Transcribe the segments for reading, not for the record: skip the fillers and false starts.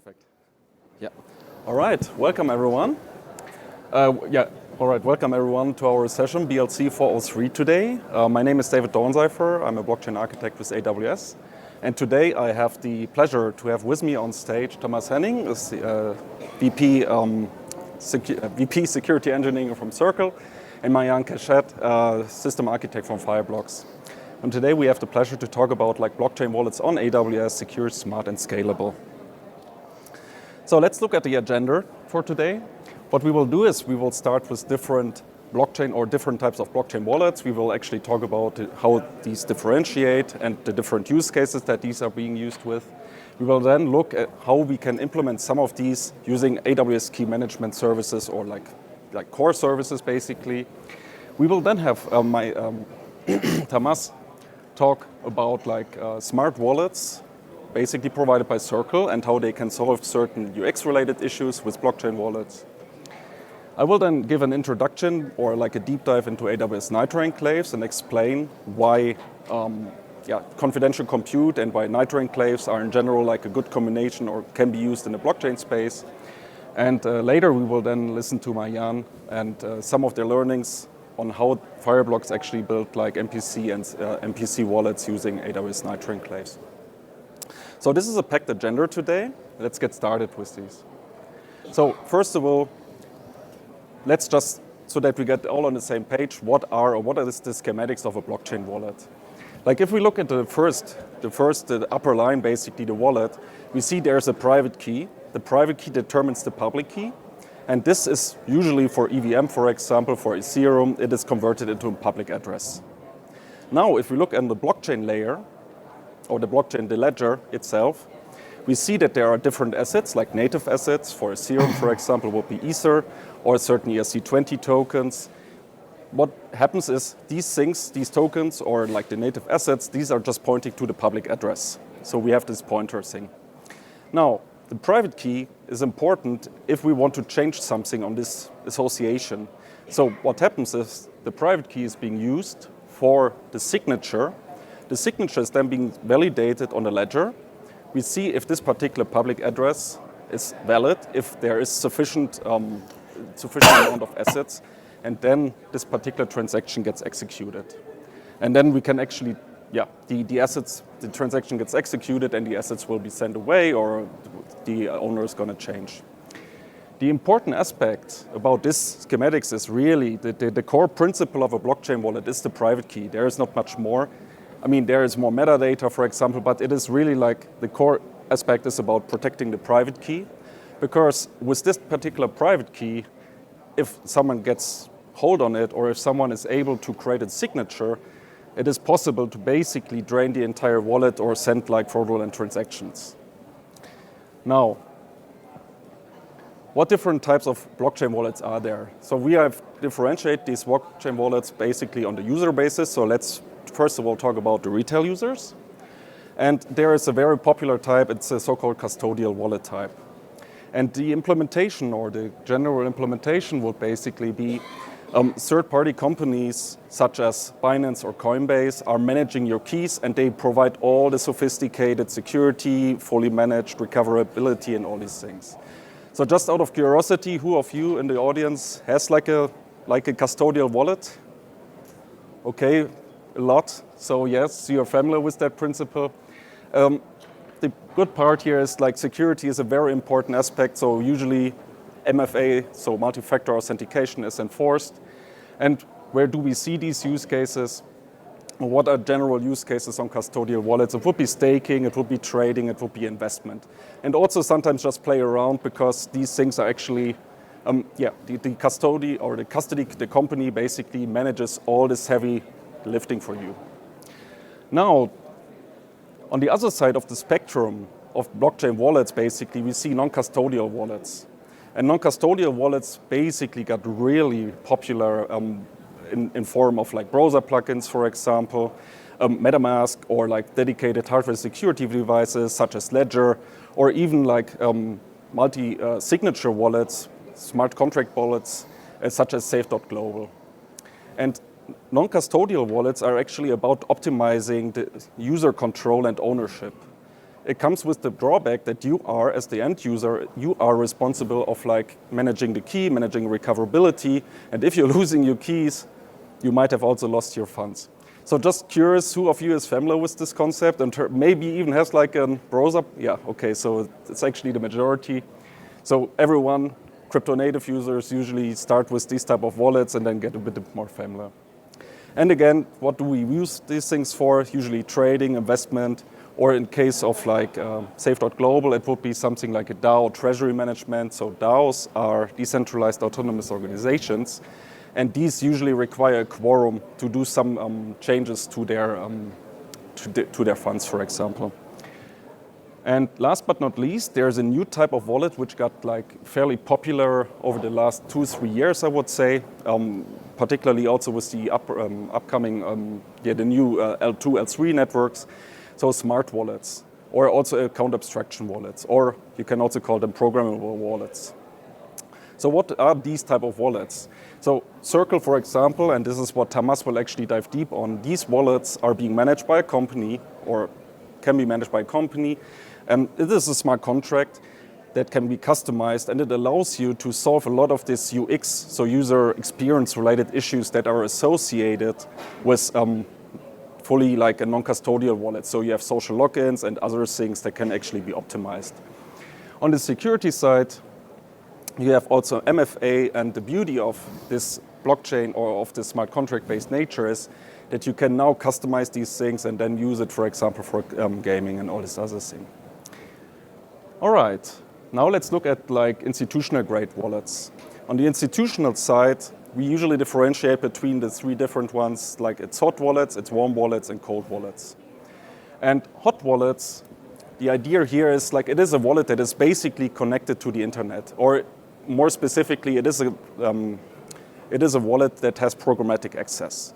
Perfect. Yeah. All right. Welcome everyone. Welcome everyone to our session BLC403 today. My name is David Dornzeifer. I'm a blockchain architect with AWS, and today I have the pleasure to have with me on stage Thomas Henning, VP Security Engineering from Circle, and Marianne Cachette, System Architect from Fireblocks. And today we have the pleasure to talk about blockchain wallets on AWS, secure, smart, and scalable. So let's look at the agenda for today. What we will do is we will start with different blockchain or different types of blockchain wallets. We will actually talk about how these differentiate and the different use cases that these are being used with. We will then look at how we can implement some of these using AWS key management services or like core services basically. We will then have Thomas talk about smart wallets basically provided by Circle and how they can solve certain UX-related issues with blockchain wallets. I will then give an introduction or a deep dive into AWS Nitro Enclaves and explain why confidential compute and why Nitro Enclaves are in general a good combination or can be used in the blockchain space. And later we will then listen to Marianne and some of their learnings on how Fireblocks actually built MPC and MPC wallets using AWS Nitro Enclaves. So this is a packed agenda today. Let's get started with these. So first of all, let's just, so that we get all on the same page, what are the schematics of a blockchain wallet? If we look at the upper line, basically the wallet, we see there's a private key. The private key determines the public key. And this is usually for EVM, for example, for Ethereum, it is converted into a public address. Now, if we look at the blockchain layer, or the ledger itself, we see that there are different assets, like native assets. For Ethereum, for example, would be Ether, or certain ERC20 tokens. What happens is these tokens, or the native assets, these are just pointing to the public address. So we have this pointer thing. Now, the private key is important if we want to change something on this association. So what happens is the private key is being used for the signature. The signature is then being validated on the ledger. We see if this particular public address is valid, if there is sufficient amount of assets, and then this particular transaction gets executed. And then we can actually, the transaction gets executed and the assets will be sent away or the owner is going to change. The important aspect about this schematics is really the core principle of a blockchain wallet is the private key. There is not much more. I mean, there is more metadata, for example, but it is really the core aspect is about protecting the private key. Because with this particular private key, if someone gets hold on it or if someone is able to create a signature, it is possible to basically drain the entire wallet or send fraudulent transactions. Now, what different types of blockchain wallets are there? So we have differentiated these blockchain wallets basically on the user basis. So let's first of all talk about the retail users. And there is a very popular type, it's a so-called custodial wallet type. And the implementation or the general implementation would basically be third-party companies such as Binance or Coinbase are managing your keys and they provide all the sophisticated security, fully managed recoverability and all these things. So just out of curiosity, who of you in the audience has a custodial wallet? Okay, a lot. So yes, you're familiar with that principle. The good part here is security is a very important aspect. So usually MFA, so multi-factor authentication, is enforced. And where do we see these use cases? What are general use cases on custodial wallets? It would be staking, it would be trading, it would be investment. And also sometimes just play around because these things are actually, the custody or the company basically manages all this heavy lifting for you. Now, on the other side of the spectrum of blockchain wallets, basically, we see non-custodial wallets. And non-custodial wallets basically got really popular in form of browser plugins, for example, MetaMask, or dedicated hardware security devices such as Ledger, or even multi-signature wallets, smart contract wallets, such as Safe.global. And non-custodial wallets are actually about optimizing the user control and ownership. it comes with the drawback that you are, as the end user, you are responsible of like managing the key, managing recoverability, and if you're losing your keys, you might have also lost your funds. So just curious, who of you is familiar with this concept and maybe even has like a browser? Yeah, okay, so it's actually the majority. So everyone, crypto native users usually start with these type of wallets and then get a bit more familiar. And again, what do we use these things for? Usually trading, investment, or in case of like Safe.Global, it would be something like a DAO, treasury management. So DAOs are decentralized autonomous organizations, and these usually require a quorum to do some changes to their funds, for example. And last but not least, there's a new type of wallet which got like fairly popular over the last 2-3 years, I would say, particularly also with the upcoming the new L2, L3 networks. So smart wallets, or also account abstraction wallets, or you can also call them programmable wallets. So what are these type of wallets? So Circle, for example, and this is what Tamas will actually dive deep on, these wallets are being managed by a company, or can be managed by a company. And it is a smart contract that can be customized, and it allows you to solve a lot of this UX, so user experience related issues that are associated with fully like a non-custodial wallet. So you have social logins and other things that can actually be optimized. On the security side, you have also MFA, and the beauty of this blockchain or of this smart contract-based nature is that you can now customize these things and then use it, for example, for gaming and all this other thing. All right, now let's look at like institutional grade wallets. On the institutional side, we usually differentiate between the 3 different ones, like it's hot wallets, it's warm wallets, and cold wallets. And hot wallets, the idea here is like it is a wallet that is basically connected to the internet, or more specifically, it is a wallet that has programmatic access.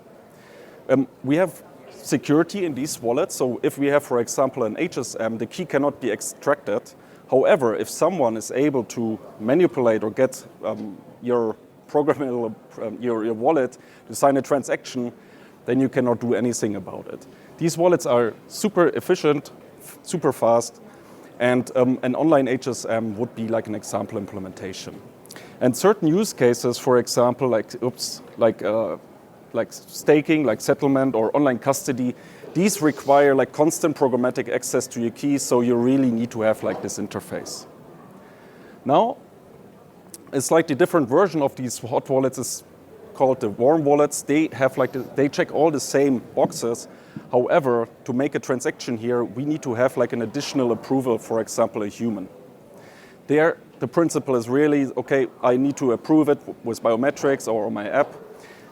We have security in these wallets, so if we have, for example, an HSM, the key cannot be extracted. However, if someone is able to manipulate or get your programmable your wallet to sign a transaction, then you cannot do anything about it. These wallets are super efficient, super fast, and an online HSM would be like an example implementation. And certain use cases, for example, like staking, like settlement or online custody, these require like constant programmatic access to your keys, so you really need to have like this interface. Now, a slightly different version of these hot wallets is called the warm wallets. They have like they check all the same boxes. However, to make a transaction here, we need to have like an additional approval, for example, a human. There, the principle is really, okay, I need to approve it with biometrics or on my app.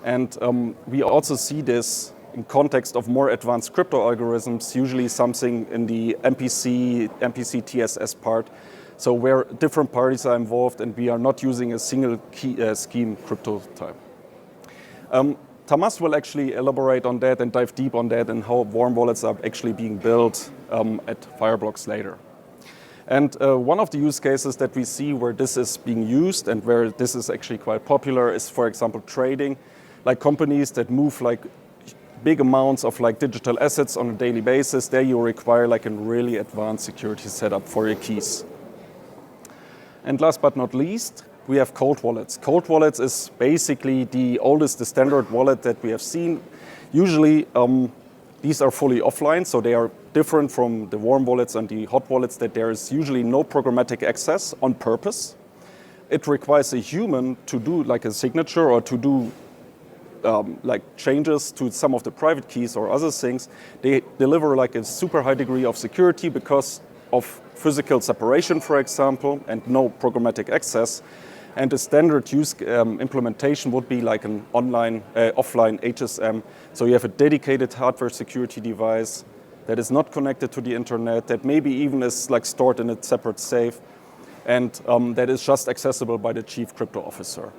And we also see this in context of more advanced crypto algorithms, usually something in the MPC TSS part, so where different parties are involved and we are not using a single key, scheme crypto type. Tamas will actually elaborate on that and dive deep on that and how warm wallets are actually being built at Fireblocks later. And one of the use cases that we see where this is being used and where this is actually quite popular is, for example, trading, like companies that move like big amounts of like digital assets on a daily basis. There you require like a really advanced security setup for your keys. And last but not least, we have cold wallets. Cold wallets is basically the oldest, the standard wallet that we have seen. Usually, these are fully offline, so they are different from the warm wallets and the hot wallets that there is usually no programmatic access on purpose. It requires a human to do like a signature or to do like changes to some of the private keys or other things. They deliver like a super high degree of security because of physical separation, for example, and no programmatic access. And the standard use implementation would be like an offline HSM. So you have a dedicated hardware security device that is not connected to the internet, that maybe even is like stored in a separate safe, and that is just accessible by the chief crypto officer.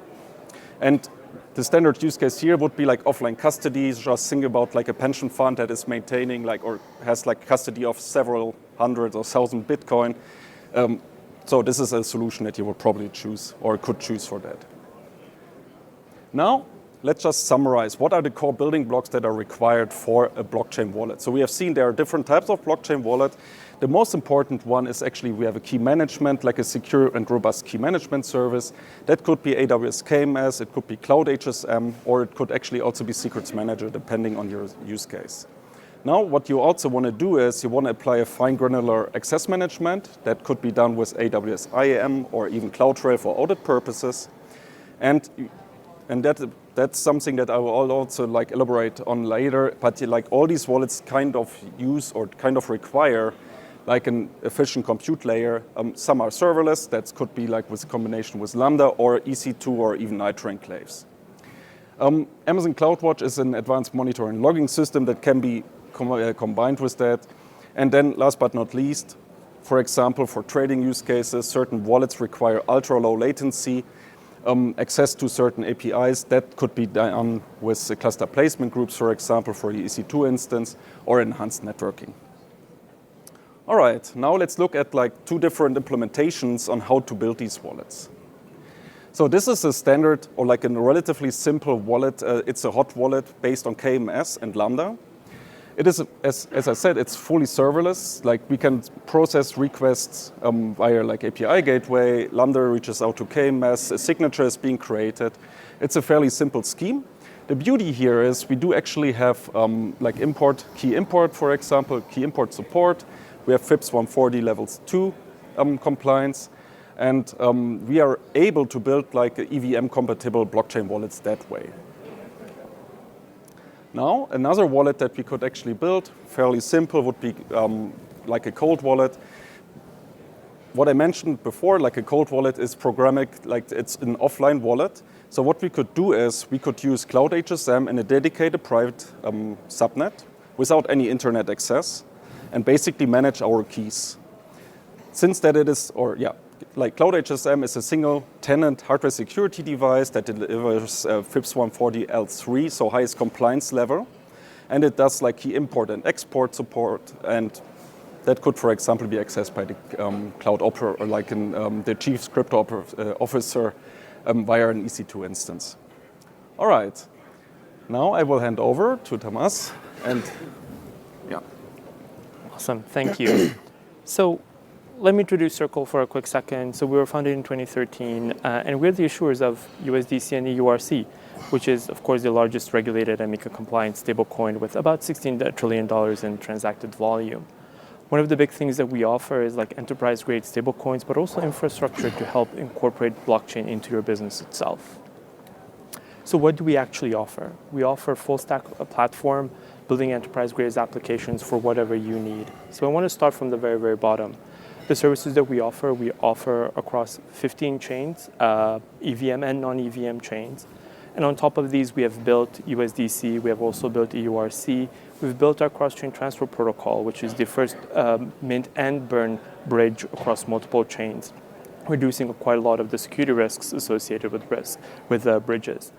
And the standard use case here would be like offline custody. Just think about like a pension fund that is maintaining like or has like custody of several hundred or thousand Bitcoin. So this is a solution that you would probably choose or could choose for that. Now, let's just summarize. What are the core building blocks that are required for a blockchain wallet? So we have seen there are different types of blockchain wallet. The most important one is actually we have a key management, like a secure and robust key management service. That could be AWS KMS, it could be Cloud HSM, or it could actually also be Secrets Manager, depending on your use case. Now, what you also want to do is you want to apply a fine granular access management. That could be done with AWS IAM or even CloudTrail for audit purposes. And that's something that I will also elaborate on later. But all these wallets kind of use or kind of require an efficient compute layer. Some are serverless. That could be with a combination with Lambda or EC2 or even Nitro Enclaves. Amazon CloudWatch is an advanced monitoring logging system that can be combined with that. And then last but not least, for example, for trading use cases, certain wallets require ultra low latency, access to certain APIs. That could be done with the cluster placement groups, for example, for the EC2 instance, or enhanced networking. All right, now let's look at two different implementations on how to build these wallets. So this is a standard or a relatively simple wallet. It's a hot wallet based on KMS and Lambda. It is, as I said, it's fully serverless. We can process requests via API gateway. Lambda reaches out to KMS. A signature is being created. It's a fairly simple scheme. The beauty here is we do actually have key import, for example, key import support. We have FIPS 140 levels 2 compliance. And we are able to build EVM-compatible blockchain wallets that way. Now, another wallet that we could actually build, fairly simple, would be a cold wallet. What I mentioned before, a cold wallet is programmatic, it's an offline wallet. So what we could do is we could use Cloud HSM in a dedicated private subnet without any internet access and basically manage our keys. Since that it is, Cloud HSM is a single tenant hardware security device that delivers FIPS 140 L3, so highest compliance level. And it does key import and export support. And that could, for example, be accessed by the cloud operator or the chief crypto officer via an EC2 instance. All right. Now I will hand over to Thomas. And yeah. Awesome. Thank you. So let me introduce Circle for a quick second. So we were founded in 2013, and we're the issuers of USDC and EURC, which is, of course, the largest regulated and MiCA-compliant stablecoin with about $16 trillion in transacted volume. One of the big things that we offer is enterprise-grade stablecoins, but also infrastructure to help incorporate blockchain into your business itself. So what do we actually offer? We offer full-stack platform, building enterprise-grade applications for whatever you need. So I want to start from the very, very bottom. The services that we offer across 15 chains, EVM and non-EVM chains. And on top of these, we have built USDC, we have also built EURC. We've built our cross-chain transfer protocol, which is the first mint and burn bridge across multiple chains, reducing quite a lot of the security risks associated with bridges.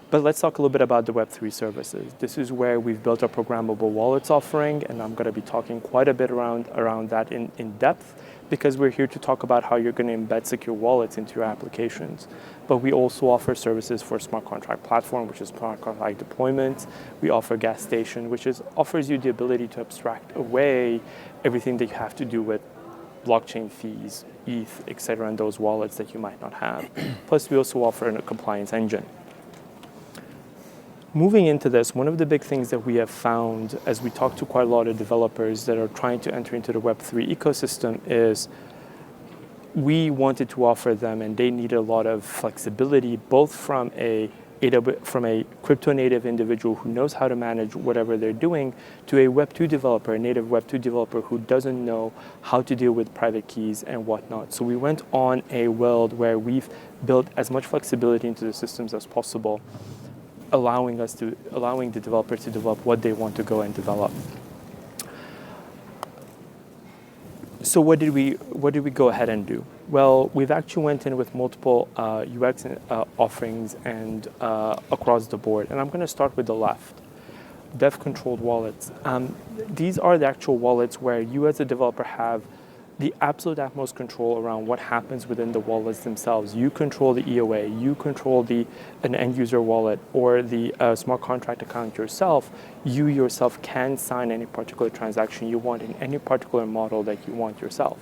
But let's talk a little bit about the Web3 services. This is where we've built our Programmable Wallets offering, and I'm going to be talking quite a bit around that in depth, because we're here to talk about how you're going to embed secure wallets into your applications. But we also offer services for smart contract platform, which is smart contract deployment. We offer gas station, which offers you the ability to abstract away everything that you have to do with blockchain fees, ETH, et cetera, and those wallets that you might not have. Plus, we also offer a compliance engine. Moving into this, one of the big things that we have found as we talk to quite a lot of developers that are trying to enter into the Web3 ecosystem is we wanted to offer them, and they needed a lot of flexibility, both from a crypto native individual who knows how to manage whatever they're doing, to a Web2 developer, a native Web2 developer who doesn't know how to deal with private keys and whatnot. So we went on a world where we've built as much flexibility into the systems as possible, allowing the developer to develop what they want to go and develop. So what did we go ahead and do? Well, we've actually went in with multiple UX offerings and across the board. And I'm going to start with the left. Dev-controlled wallets. These are the actual wallets where you as a developer have the absolute utmost control around what happens within the wallets themselves. You control the EOA, you control an end user wallet or the smart contract account yourself. You yourself can sign any particular transaction you want in any particular model that you want yourself.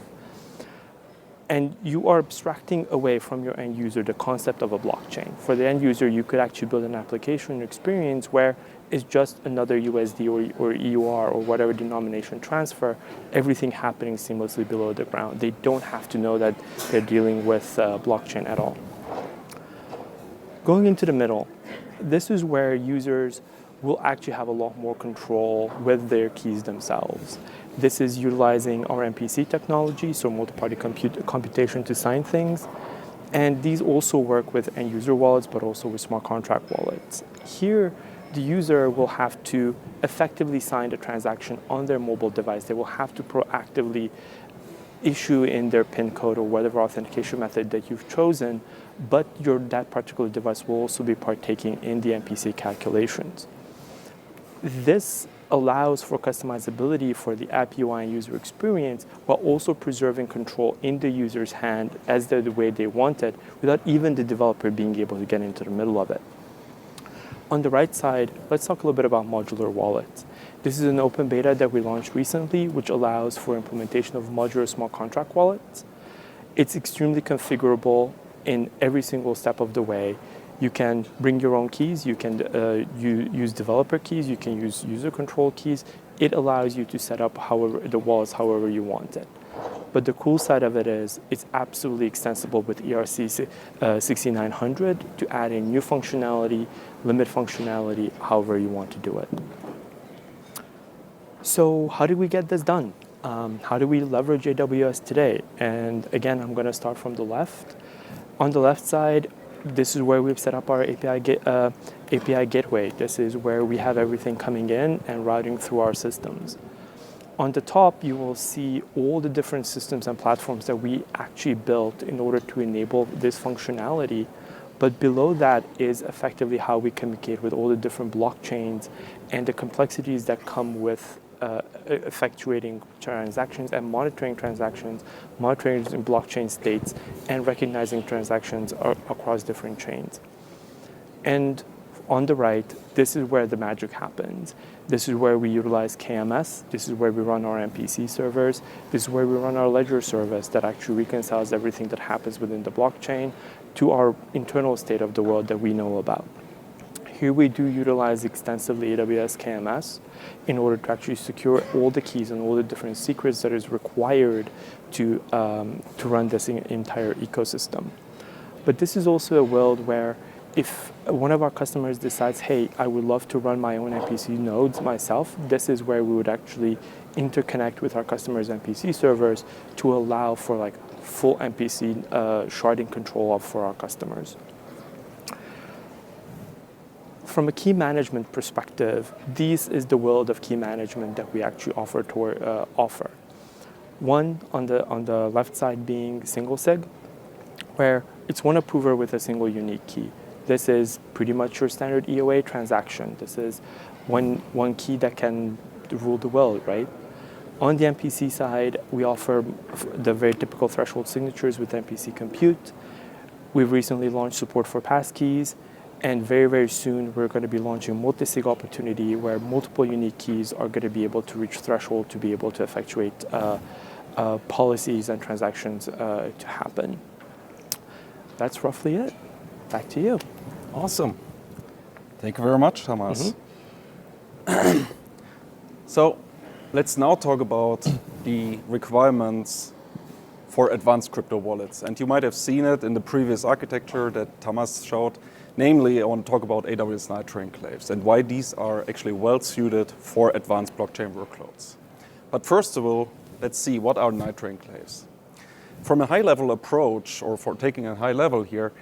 And you are abstracting away from your end user the concept of a blockchain. For the end user, you could actually build an application experience where it's just another USD or EUR or whatever denomination transfer, everything happening seamlessly below the ground. They don't have to know that they're dealing with blockchain at all. Going into the middle, this is where users will actually have a lot more control with their keys themselves. This is utilizing our MPC technology, so multi-party computation to sign things. And these also work with end user wallets, but also with smart contract wallets. Here, the user will have to effectively sign the transaction on their mobile device. They will have to proactively issue in their PIN code or whatever authentication method that you've chosen, but that particular device will also be partaking in the MPC calculations. This allows for customizability for the app UI and user experience while also preserving control in the user's hand as the way they want it without even the developer being able to get into the middle of it. On the right side, let's talk a little bit about modular wallets. This is an open beta that we launched recently, which allows for implementation of modular smart contract wallets. It's extremely configurable in every single step of the way. You can bring your own keys, you can use developer keys, you can use user control keys. It allows you to set up the wallets however you want it. But the cool side of it is it's absolutely extensible with ERC 6900 to add in new functionality, limit functionality, however you want to do it. So how do we get this done? How do we leverage AWS today? And again, I'm going to start from the left. On the left side, this is where we've set up our API gateway. This is where we have everything coming in and routing through our systems. On the top, you will see all the different systems and platforms that we actually built in order to enable this functionality. But below that is effectively how we communicate with all the different blockchains and the complexities that come with effectuating transactions and monitoring transactions, monitoring in blockchain states, and recognizing transactions across different chains. And on the right, this is where the magic happens. This is where we utilize KMS. This is where we run our MPC servers. This is where we run our ledger service that actually reconciles everything that happens within the blockchain to our internal state of the world that we know about. Here we do utilize extensively AWS KMS in order to actually secure all the keys and all the different secrets that is required to run this entire ecosystem. But this is also a world where if one of our customers decides, hey, I would love to run my own MPC nodes myself, this is where we would actually interconnect with our customers' MPC servers to allow for like full MPC sharding control for our customers. From a key management perspective, this is the world of key management that we actually offer. One on the left side being single sig, where it's one approver with a single unique key. This is pretty much your standard EOA transaction. This is one key that can rule the world, right? On the MPC side, we offer the very typical threshold signatures with MPC Compute. We've recently launched support for passkeys. And very, very soon, we're going to be launching multi-sig opportunity where multiple unique keys are going to be able to reach threshold to be able to effectuate policies and transactions to happen. That's roughly it. Back to you. Awesome. Thank you very much, Thomas. Mm-hmm. So let's now talk about the requirements for advanced crypto wallets. And you might have seen it in the previous architecture that Thomas showed. Namely, I want to talk about AWS Nitro Enclaves and why these are actually well suited for advanced blockchain workloads. But first of all, let's see what are Nitro Enclaves. From a high-level approach, or for taking a high level here,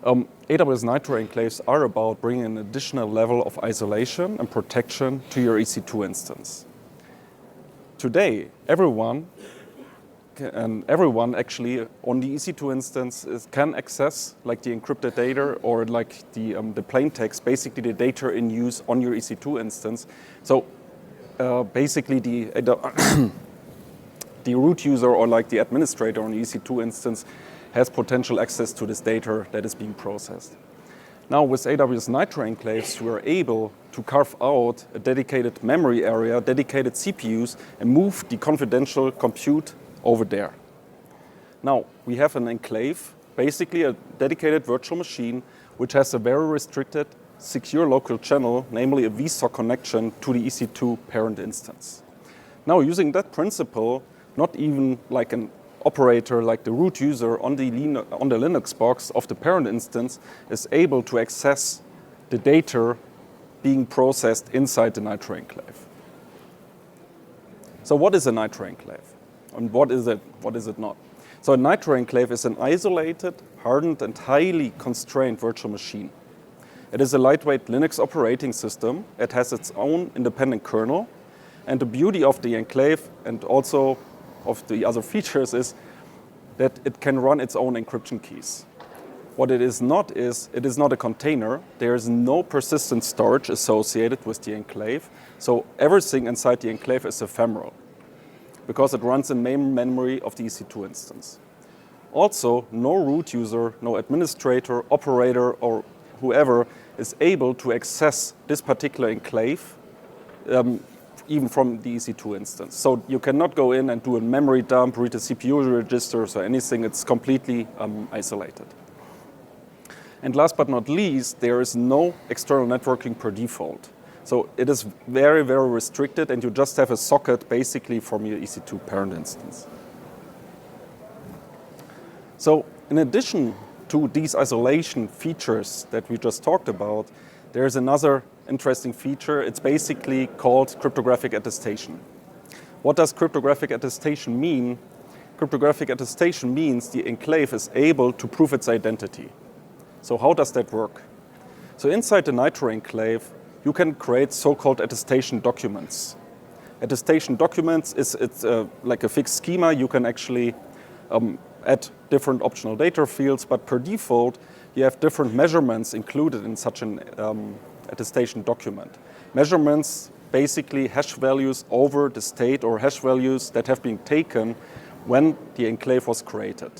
AWS Nitro Enclaves are about bringing an additional level of isolation and protection to your EC2 instance. Today, everyone actually on the EC2 instance can access like the encrypted data or like the plain text, basically the data in use on your EC2 instance. So basically the root user or like the administrator on the EC2 instance has potential access to this data that is being processed. Now with AWS Nitro Enclaves, we are able to carve out a dedicated memory area, dedicated CPUs, and move the confidential compute over there. Now we have an enclave, basically a dedicated virtual machine, which has a very restricted, secure local channel, namely a vSoc connection to the EC2 parent instance. Now using that principle, not even like an operator like the root user on the Linux box of the parent instance is able to access the data being processed inside the Nitro Enclave. So what is a Nitro Enclave? And what is it not? So a Nitro Enclave is an isolated, hardened, and highly constrained virtual machine. It is a lightweight Linux operating system. It has its own independent kernel. And the beauty of the enclave and also of the other features is that it can run its own encryption keys. What it is not a container. There is no persistent storage associated with the enclave. So everything inside the enclave is ephemeral because it runs in main memory of the EC2 instance. Also, no root user, no administrator, operator, or whoever is able to access this particular enclave even from the EC2 instance. So you cannot go in and do a memory dump, read the CPU registers or anything. It's completely isolated. And last but not least, there is no external networking per default. So it is very, very restricted, and you just have a socket basically from your EC2 parent instance. So in addition to these isolation features that we just talked about, there is another interesting feature. It's basically called cryptographic attestation. What does cryptographic attestation mean? Cryptographic attestation means the enclave is able to prove its identity. So how does that work? So inside the Nitro Enclave, you can create so-called attestation documents. Attestation documents it's like a fixed schema. You can actually add different optional data fields, but per default, you have different measurements included in such an attestation document. Measurements, basically hash values over the state or hash values that have been taken when the enclave was created.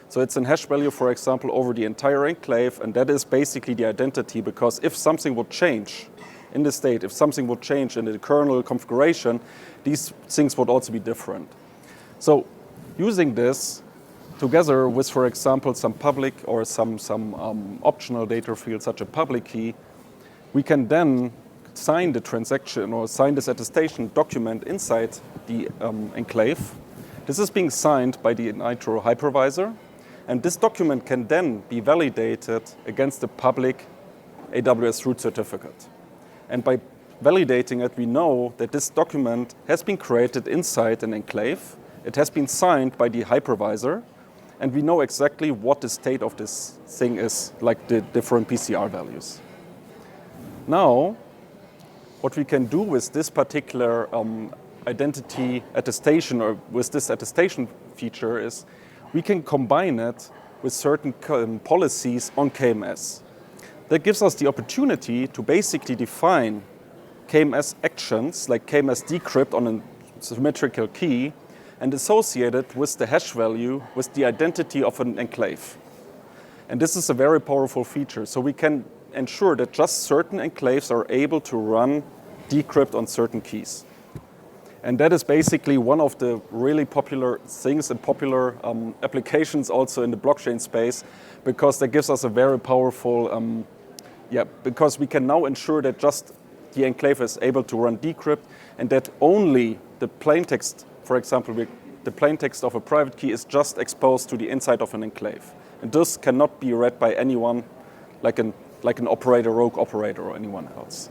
So it's a hash value, for example, over the entire enclave, and that is basically the identity, because if something would change in the state, if something would change in the kernel configuration, these things would also be different. So using this together with, for example, some public or some optional data field, such a public key, we can then sign the transaction or sign this attestation document inside the enclave. This is being signed by the Nitro hypervisor, and this document can then be validated against the public AWS root certificate. And by validating it, we know that this document has been created inside an enclave. It has been signed by the hypervisor, and we know exactly what the state of this thing is, like the different PCR values. Now, what we can do with this particular identity attestation or with this attestation feature is we can combine it with certain policies on KMS. That gives us the opportunity to basically define KMS actions, like KMS decrypt on a symmetrical key, and associate it with the hash value, with the identity of an enclave. And this is a very powerful feature. So we can ensure that just certain enclaves are able to run decrypt on certain keys. And that is basically one of the really popular things and popular applications also in the blockchain space, because that gives us a very powerful, because we can now ensure that just the enclave is able to run decrypt, and that only the plaintext, for example, the plaintext of a private key is just exposed to the inside of an enclave. And this cannot be read by anyone, like an operator, rogue operator, or anyone else.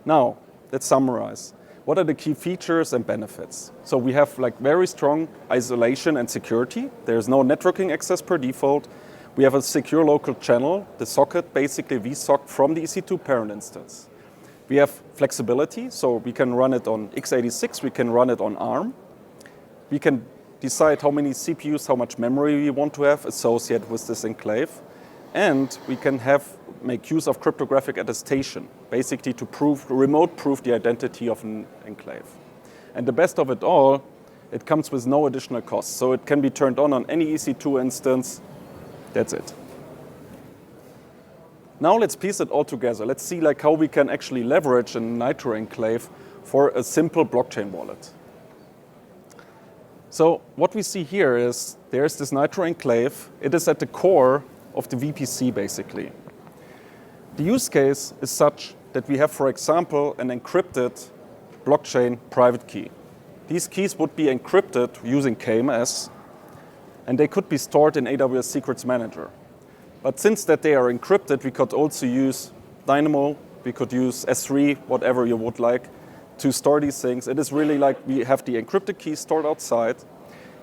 Now, let's summarize. What are the key features and benefits? So we have very strong isolation and security. There's no networking access per default. We have a secure local channel, the socket, basically vSoc from the EC2 parent instance. We have flexibility, so we can run it on x86, we can run it on ARM. We can decide how many CPUs, how much memory we want to have associated with this enclave. And we can make use of cryptographic attestation, basically to remote proof the identity of an enclave. And the best of it all, it comes with no additional cost. So it can be turned on any EC2 instance. That's it. Now let's piece it all together. Let's see like how we can actually leverage a Nitro Enclave for a simple blockchain wallet. So what we see here is there's this Nitro Enclave. It is at the core of the VPC, basically. The use case is such that we have, for example, an encrypted blockchain private key. These keys would be encrypted using KMS, and they could be stored in AWS Secrets Manager. But since that they are encrypted, we could also use Dynamo, we could use S3, whatever you would like, to store these things. It is really like we have the encrypted keys stored outside.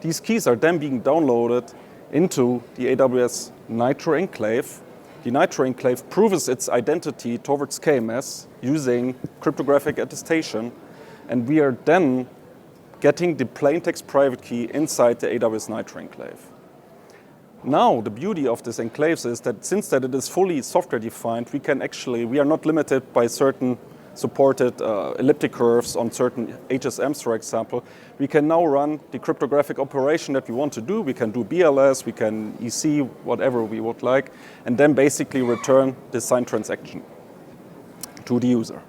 These keys are then being downloaded into the AWS Nitro Enclave. The Nitro Enclave proves its identity towards KMS using cryptographic attestation, and we are then getting the plaintext private key inside the AWS Nitro Enclave. Now, the beauty of this enclaves is that since that it is fully software defined, we are not limited by certain supported elliptic curves on certain HSMs, for example. We can now run the cryptographic operation that we want to do. We can do BLS, we can EC, whatever we would like, and then basically return the signed transaction to the user.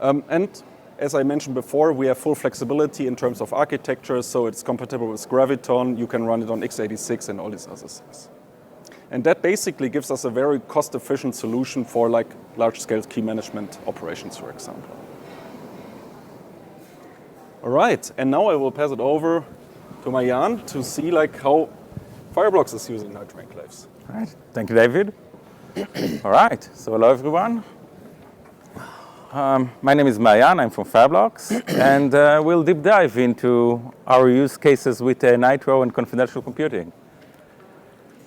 And as I mentioned before, we have full flexibility in terms of architecture, so it's compatible with Graviton. You can run it on x86 and all these other things. And that basically gives us a very cost-efficient solution for like large-scale key management operations, for example. All right, and now I will pass it over to Marjan to see like how Fireblocks is using Nitro Enclaves. All right, thank you, David. All right, so hello everyone. My name is Marjan, I'm from Fireblocks, and we'll deep dive into our use cases with Nitro and confidential computing.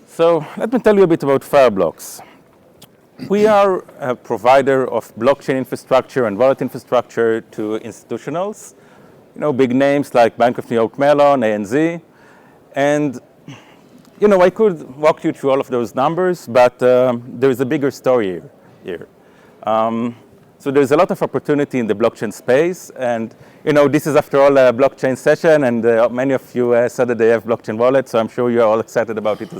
So let me tell you a bit about Fireblocks. We are a provider of blockchain infrastructure and wallet infrastructure to institutionals, big names like Bank of New York Mellon, ANZ. And, I could walk you through all of those numbers, but there is a bigger story here. So there's a lot of opportunity in the blockchain space. And, this is after all a blockchain session, and many of you said that they have blockchain wallets, so I'm sure you're all excited about it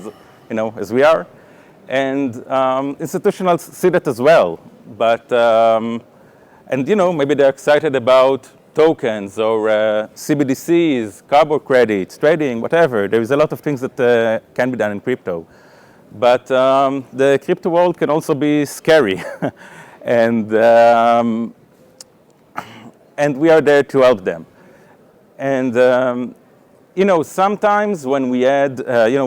as we are. And institutionals see that as well. But, maybe they're excited about tokens or CBDCs, carbon credits, trading, whatever. There is a lot of things that can be done in crypto. But the crypto world can also be scary. And we are there to help them. And sometimes when we add,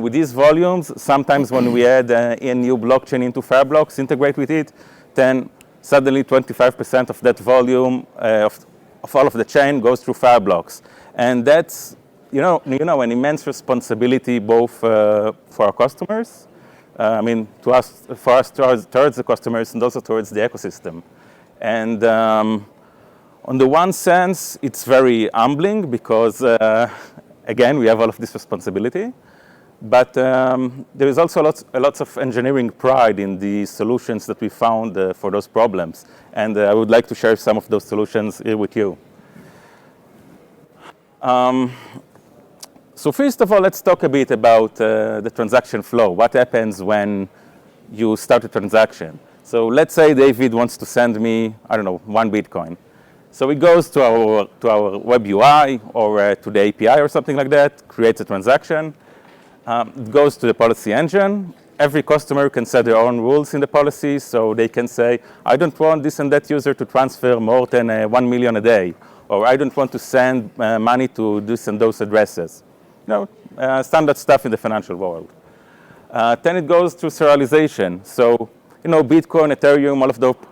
with these volumes, sometimes when we add a new blockchain into Fireblocks, integrate with it, then suddenly 25% of that volume of all of the chain goes through Fireblocks. And that's, an immense responsibility both for our customers, for us towards the customers and also towards the ecosystem. And on the one sense, it's very humbling because again, we have all of this responsibility, but there is also lots of engineering pride in the solutions that we found for those problems. And I would like to share some of those solutions here with you. So first of all, let's talk a bit about the transaction flow. What happens when you start a transaction? So let's say David wants to send me, 1 Bitcoin. So it goes to our web UI or to the API or something like that, creates a transaction. It goes to the policy engine. Every customer can set their own rules in the policy, so they can say, I don't want this and that user to transfer more than 1 million a day, or I don't want to send money to this and those addresses. Standard stuff in the financial world. Then it goes to serialization. So, Bitcoin, Ethereum,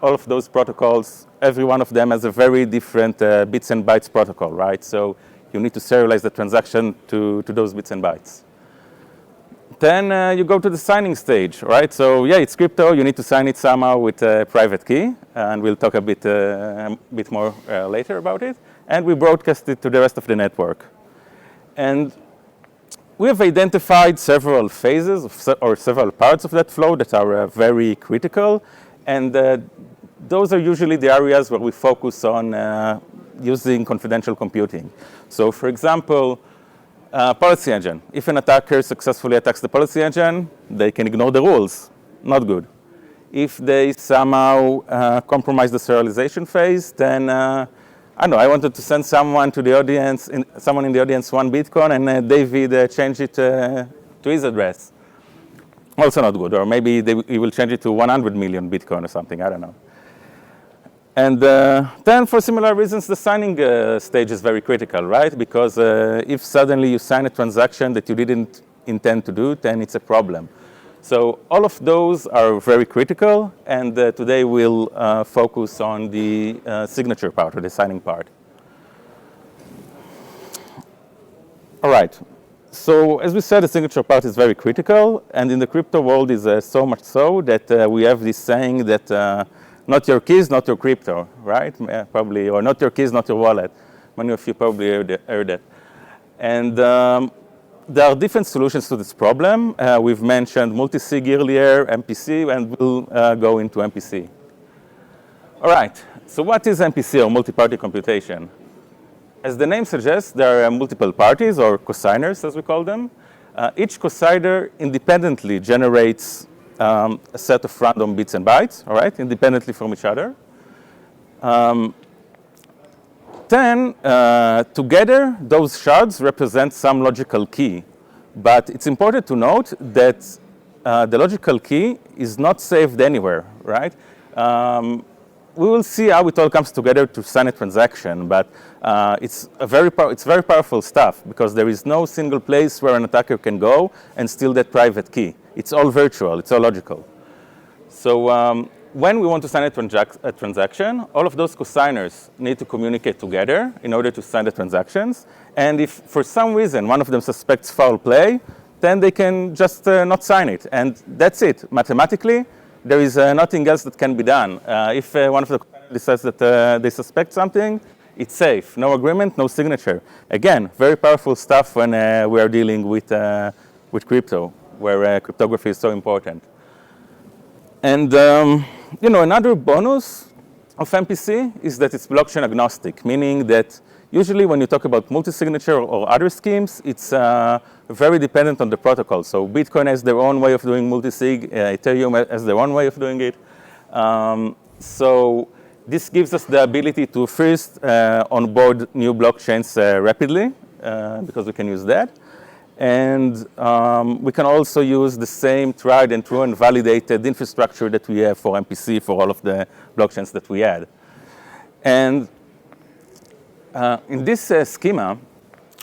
all of those protocols, every one of them has a very different bits and bytes protocol, right? So you need to serialize the transaction to those bits and bytes. Then you go to the signing stage, right? So yeah, it's crypto. You need to sign it somehow with a private key, and we'll talk a bit more later about it. And we broadcast it to the rest of the network. And we have identified several phases or several parts of that flow that are very critical, and those are usually the areas where we focus on using confidential computing. So for example, policy engine. If an attacker successfully attacks the policy engine, they can ignore the rules. Not good. If they somehow compromise the serialization phase, then I don't know, I wanted to send someone to the audience, someone in the audience 1 Bitcoin, and David changed it to his address. Also not good. Or maybe he will change it to 100 million Bitcoin or something, I don't know. And then for similar reasons, the signing stage is very critical, right? Because if suddenly you sign a transaction that you didn't intend to do, then it's a problem. So all of those are very critical, and today we'll focus on the signature part, or the signing part. All right. So as we said, the signature part is very critical, and in the crypto world is so much so that we have this saying that not your keys, not your crypto, right? Probably, or not your keys, not your wallet. Many of you probably heard that. And there are different solutions to this problem. We've mentioned multi-sig earlier, MPC, and we'll go into MPC. All right, so what is MPC, or multi-party computation? As the name suggests, there are multiple parties, or cosigners, as we call them. Each cosigner independently generates a set of random bits and bytes, all right, independently from each other. Then, together, those shards represent some logical key. But it's important to note that the logical key is not saved anywhere, right? We will see how it all comes together to sign a transaction, but it's very powerful stuff, because there is no single place where an attacker can go and steal that private key. It's all virtual, it's all logical. So when we want to sign a transaction, all of those cosigners need to communicate together in order to sign the transactions. And if for some reason one of them suspects foul play, then they can just not sign it. And that's it. Mathematically, there is nothing else that can be done. If one of the cosigners decides that they suspect something, it's safe. No agreement, no signature. Again, very powerful stuff when we are dealing with crypto, where cryptography is so important. And another bonus of MPC is that it's blockchain agnostic, meaning that usually when you talk about multi-signature or other schemes, it's very dependent on the protocol. So Bitcoin has their own way of doing multi-sig, Ethereum has their own way of doing it. So this gives us the ability to first onboard new blockchains rapidly, because we can use that. And we can also use the same tried and true and validated infrastructure that we have for MPC for all of the blockchains that we add. And in this schema,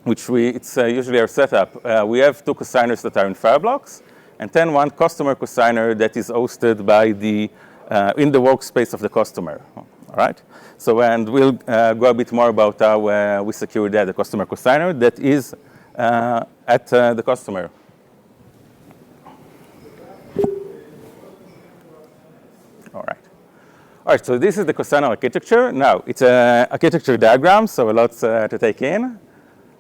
which it's usually our setup, we have 2 cosigners that are in Fireblocks, and then 1 customer cosigner that is hosted by in the workspace of the customer. All right. So, and we'll go a bit more about how we secure that, the customer cosigner that is at the customer. All right, so this is the cosigner architecture. Now, it's an architecture diagram, so a lot to take in,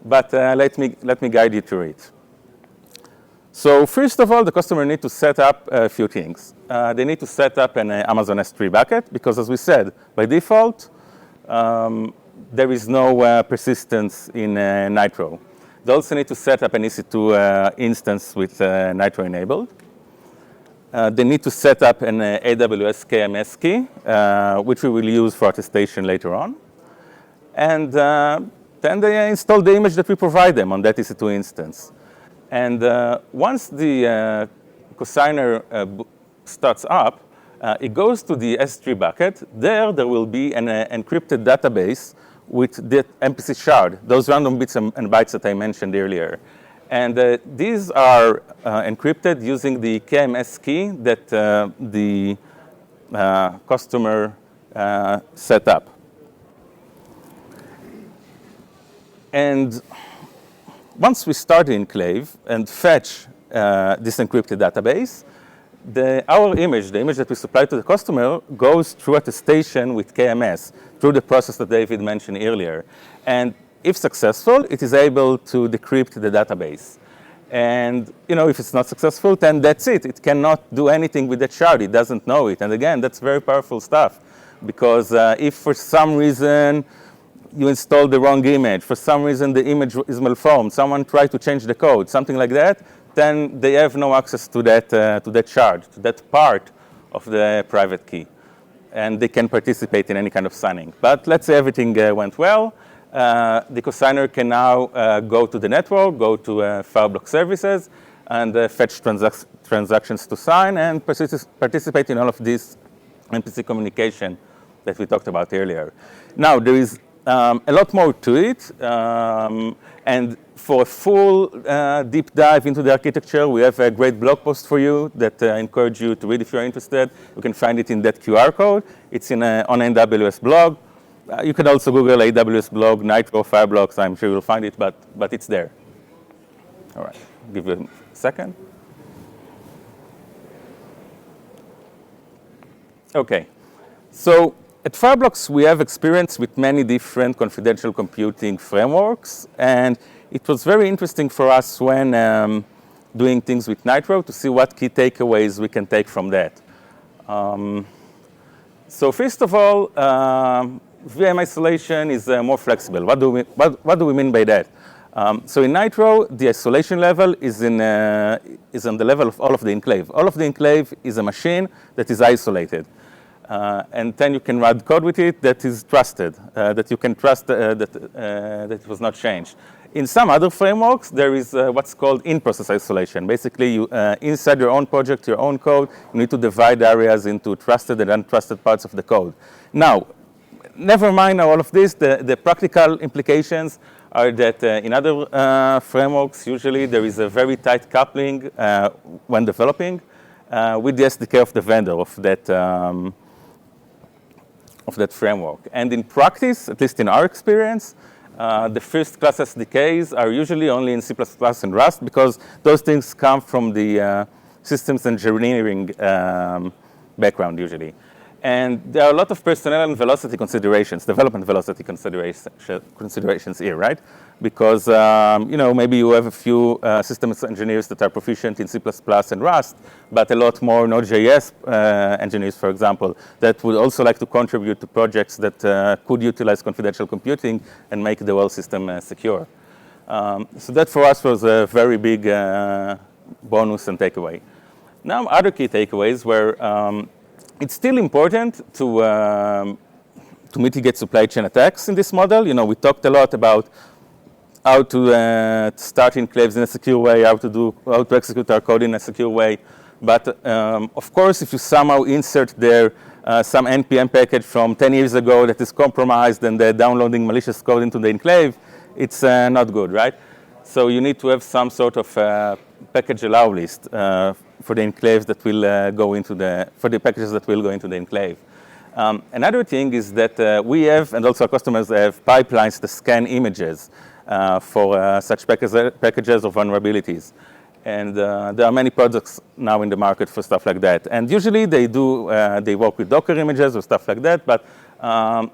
but let me guide you through it. So first of all, the customer needs to set up a few things. They need to set up an Amazon S3 bucket, because as we said, by default, there is no persistence in Nitro. They also need to set up an EC2 instance with Nitro enabled. They need to set up an AWS KMS key, which we will use for attestation later on. And then they install the image that we provide them on that EC2 instance. And once the cosigner starts up, it goes to the S3 bucket. There will be an encrypted database with the MPC shard, those random bits and bytes that I mentioned earlier. And these are encrypted using the KMS key that the customer set up. And once we start the enclave and fetch this encrypted database, our image, the image that we supply to the customer, goes through attestation with KMS, through the process that David mentioned earlier. And if successful, it is able to decrypt the database. And if it's not successful, then that's it. It cannot do anything with that shard. It doesn't know it. And again, that's very powerful stuff. Because if for some reason you installed the wrong image. For some reason, the image is malformed. Someone tried to change the code, something like that. Then they have no access to that shard, to that part of the private key. And they can participate in any kind of signing. But let's say everything went well. The cosigner can now go to the network, go to Fireblocks services, and fetch transactions to sign and participate in all of this MPC communication that we talked about earlier. Now, there is a lot more to it. And for a full deep dive into the architecture, we have a great blog post for you that I encourage you to read if you're interested. You can find it in that QR code. It's on AWS blog. You can also Google AWS blog, Nitro, Fireblocks. I'm sure you'll find it, but it's there. All right, I'll give you a second. OK, so at Fireblocks, we have experience with many different confidential computing frameworks. And it was very interesting for us when doing things with Nitro to see what key takeaways we can take from that. So first of all, VM isolation is more flexible. What do we mean by that? So in Nitro, the isolation level is on the level of all of the enclave. All of the enclave is a machine that is isolated. And then you can run code with it that is trusted, that you can trust that it was not changed. In some other frameworks, there is what's called in-process isolation. Basically, you, inside your own project, your own code, you need to divide areas into trusted and untrusted parts of the code. Now, never mind all of this. The practical implications are that in other frameworks, usually there is a very tight coupling when developing with the SDK of the vendor of that framework. And in practice, at least in our experience, the first-class SDKs are usually only in C++ and Rust because those things come from the systems engineering background usually. And there are a lot of personnel and velocity considerations, development velocity considerations here, right? Because maybe you have a few systems engineers that are proficient in C++ and Rust, but a lot more Node.js engineers, for example, that would also like to contribute to projects that could utilize confidential computing and make the whole system secure. So that for us was a very big bonus and takeaway. Now, other key takeaways were it's still important to mitigate supply chain attacks in this model. We talked a lot about how to start enclaves in a secure way, how to execute our code in a secure way. But of course, if you somehow insert there some NPM package from 10 years ago that is compromised and they're downloading malicious code into the enclave, it's not good, right? So you need to have some sort of package allow list for the enclaves that will go into for the packages that will go into the enclave. Another thing is that we have, and also our customers have, pipelines to scan images for such packages of vulnerabilities. And there are many products now in the market for stuff like that. And usually they work with Docker images or stuff like that, but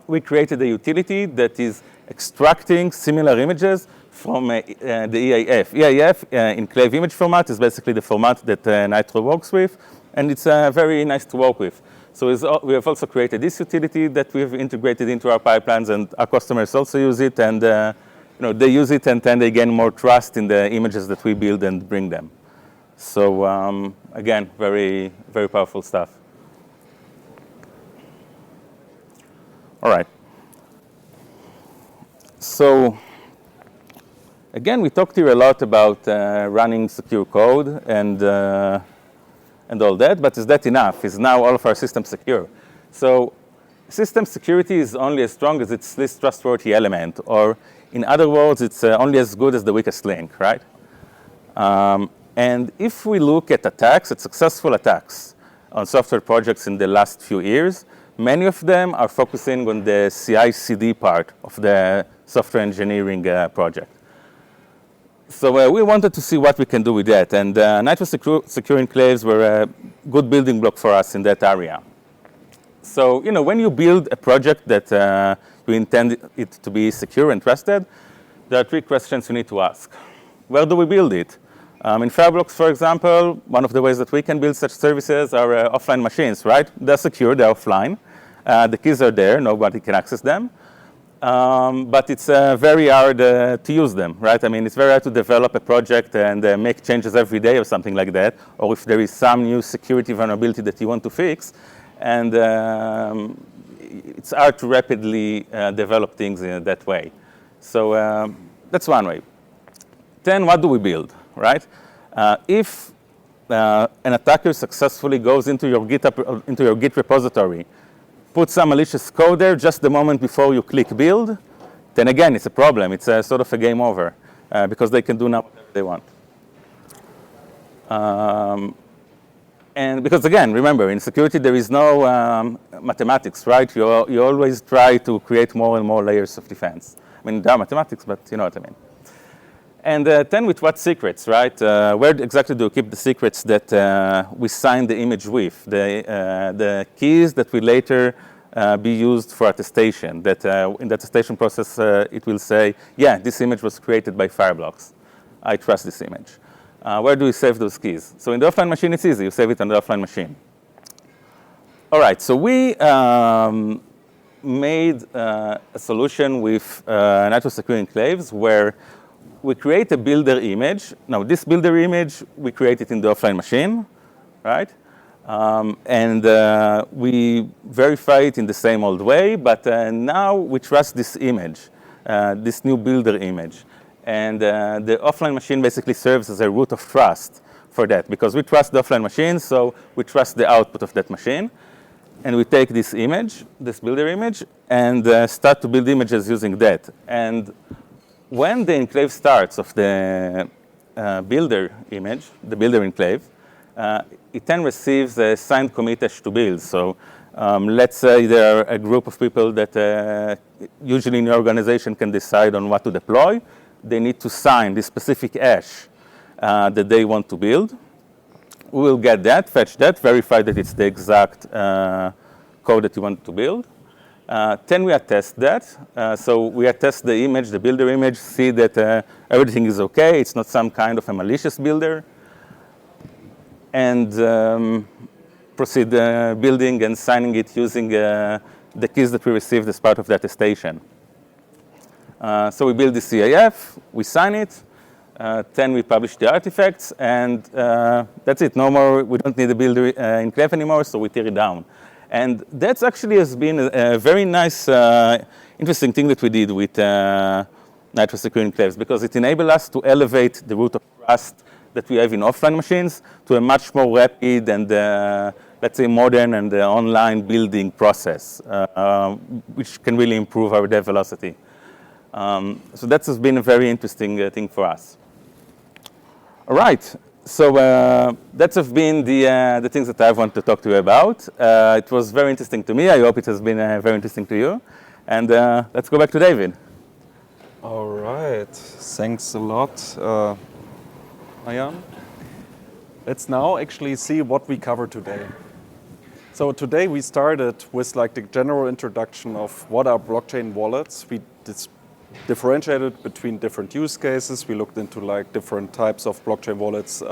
we created a utility that is extracting similar images from the EAF. EAF, enclave image format, is basically the format that Nitro works with, and it's very nice to work with. So we have also created this utility that we have integrated into our pipelines, and our customers also use it, and they use it, and then they gain more trust in the images that we build and bring them. So again, very, very powerful stuff. All right. So again, we talked here a lot about running secure code and all that, but is that enough? Is now all of our systems secure? So system security is only as strong as its least trustworthy element, or in other words, it's only as good as the weakest link, right? And if we look at attacks, at successful attacks on software projects in the last few years, many of them are focusing on the CI/CD part of the software engineering project. So we wanted to see what we can do with that. And Nitro Secure Enclaves were a good building block for us in that area. So when you build a project that you intend it to be secure and trusted, there are 3 questions you need to ask. Where do we build it? In Fireblocks, for example, one of the ways that we can build such services are offline machines, right? They're secure, they're offline. The keys are there, nobody can access them. but it's very hard to use them, right? I mean, it's very hard to develop a project and make changes every day or something like that, or if there is some new security vulnerability that you want to fix, and it's hard to rapidly develop things in that way. So that's one way. Then what do we build, right? If an attacker successfully goes into your Git repository, put some malicious code there just the moment before you click build, then again, it's a problem. It's a sort of a game over because they can do now whatever they want. And because again, remember, in security, there is no mathematics, right? You always try to create more and more layers of defense. I mean, there are mathematics, but you know what I mean. And then with what secrets, right? Where exactly do you keep the secrets that we sign the image with? The keys that will later be used for attestation. That in the attestation process, it will say, yeah, this image was created by Fireblocks. I trust this image. Where do we save those keys? So in the offline machine, it's easy. You save it on the offline machine. All right, so we made a solution with Nitro Enclaves where we create a builder image. Now, this builder image, we create it in the offline machine, right? And we verify it in the same old way, but now we trust this image, this new builder image. And the offline machine basically serves as a root of trust for that, because we trust the offline machine, so we trust the output of that machine. And we take this image, this builder image, and start to build images using that. And when the enclave starts of the builder image, the builder enclave, it then receives a signed commit hash to build. So let's say there are a group of people that usually in your organization can decide on what to deploy. They need to sign this specific hash that they want to build. We will get that, fetch that, verify that it's the exact code that you want to build. Then we attest that. So we attest the image, the builder image, see that everything is OK. It's not some kind of a malicious builder. And proceed building and signing it using the keys that we received as part of the attestation. So we build the CAF, we sign it, then we publish the artifacts, and that's it. No more, we don't need the builder enclave anymore, so we tear it down. And that actually has been a very nice, interesting thing that we did with Nitro Enclaves, because it enabled us to elevate the root of trust that we have in offline machines to a much more rapid and, let's say, modern and online building process, which can really improve our dev velocity. So that has been a very interesting thing for us. All right, so that have been the things that I want to talk to you about. It was very interesting to me. I hope it has been very interesting to you. And let's go back to David. All right, thanks a lot, Ayan. Let's now actually see what we covered today. So today we started with like the general introduction of what are blockchain wallets. We differentiated between different use cases. We looked into like different types of blockchain wallets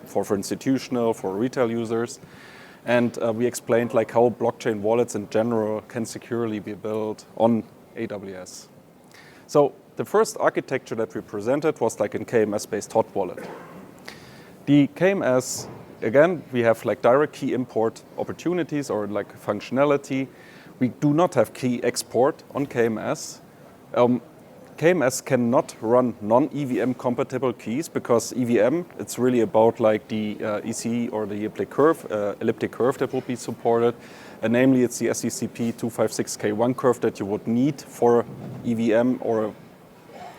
for institutional, for retail users. And we explained like how blockchain wallets in general can securely be built on AWS. So the first architecture that we presented was like in KMS-based hot wallet. The KMS, again, we have like direct key import opportunities or like functionality. We do not have key export on KMS. KMS cannot run non-EVM compatible keys because EVM, it's really about like the EC or the elliptic curve that will be supported. And namely, it's the SECP 256K1 curve that you would need for EVM or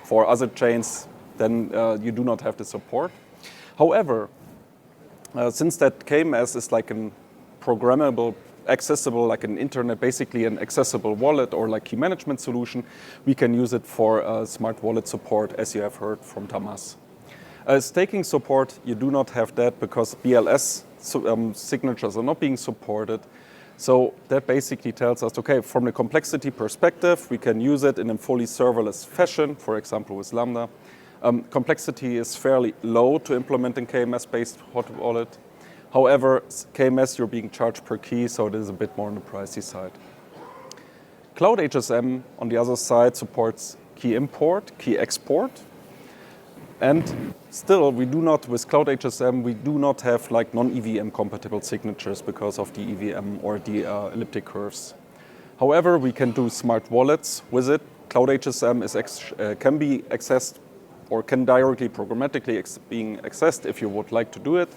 for other chains, then you do not have the support. However, since that KMS is like a programmable, accessible, like an internet, basically an accessible wallet or like key management solution, we can use it for smart wallet support, as you have heard from Tamas. Staking support, you do not have that because BLS signatures are not being supported. So that basically tells us, okay, from the complexity perspective, we can use it in a fully serverless fashion, for example, with Lambda. Complexity is fairly low to implement in KMS-based hot wallet. However, KMS, you're being charged per key, so it is a bit more on the pricey side. Cloud HSM, on the other side, supports key import, key export. And still, we do not, with Cloud HSM, we do not have like non-EVM compatible signatures because of the EVM or the elliptic curves. However, we can do smart wallets with it. Cloud HSM can be accessed or can directly programmatically being accessed if you would like to do it.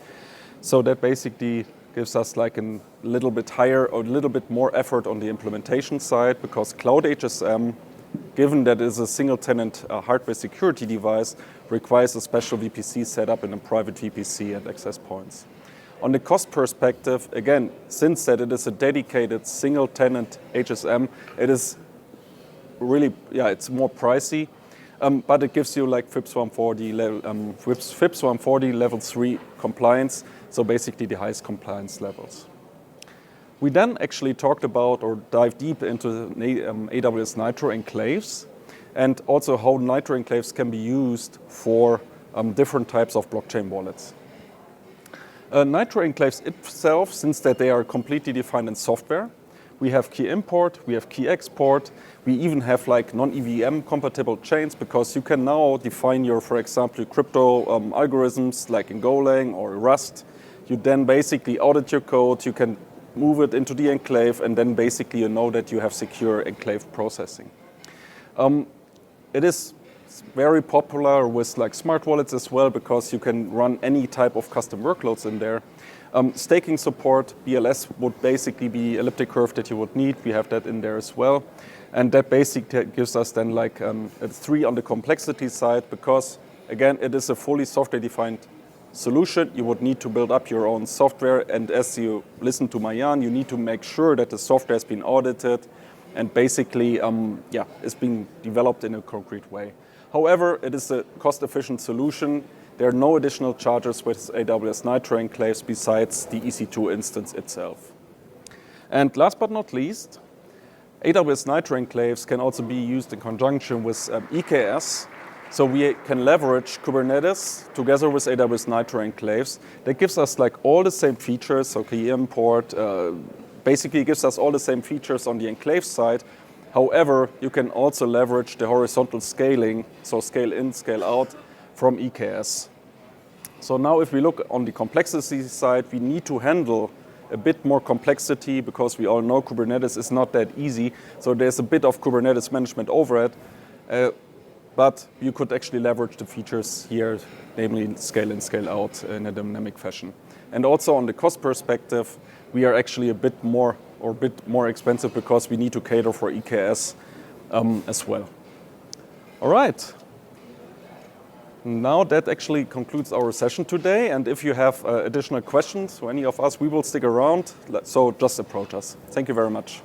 So that basically gives us like a little bit higher or a little bit more effort on the implementation side, because Cloud HSM, given that it is a single tenant hardware security device, requires a special VPC setup in a private VPC and access points. On the cost perspective, again, since that it is a dedicated single tenant HSM, it is really, it's more pricey, but it gives you like FIPS 140 level 3 compliance, so basically the highest compliance levels. We then actually talked about or dived deep into AWS Nitro Enclaves, and also how Nitro Enclaves can be used for different types of blockchain wallets. Nitro Enclaves itself, since that they are completely defined in software, we have key import, we have key export, we even have like non-EVM compatible chains, because you can now define your, for example, crypto algorithms like in Golang or Rust. You then basically audit your code, you can move it into the enclave, and then basically you know that you have secure enclave processing. It is very popular with like smart wallets as well, because you can run any type of custom workloads in there. Staking support, BLS would basically be elliptic curve that you would need. We have that in there as well. And that basically gives us then like a 3 on the complexity side, because again, it is a fully software defined solution. You would need to build up your own software. And as you listen to Marjan, you need to make sure that the software has been audited and basically is being developed in a concrete way. However, it is a cost-efficient solution. There are no additional charges with AWS Nitro Enclaves besides the EC2 instance itself. And last but not least, AWS Nitro Enclaves can also be used in conjunction with EKS. So we can leverage Kubernetes together with AWS Nitro Enclaves. That gives us like all the same features, so key import, basically gives us all the same features on the enclave side. However, you can also leverage the horizontal scaling, so scale in, scale out, from EKS. So now if we look on the complexity side, we need to handle a bit more complexity, because we all know Kubernetes is not that easy. So there's a bit of Kubernetes management overhead, but you could actually leverage the features here, namely scale in, scale out in a dynamic fashion. And also on the cost perspective, we are actually a bit more expensive, because we need to cater for EKS as well. All right. Now that actually concludes our session today. And if you have additional questions for any of us, we will stick around. So just approach us. Thank you very much.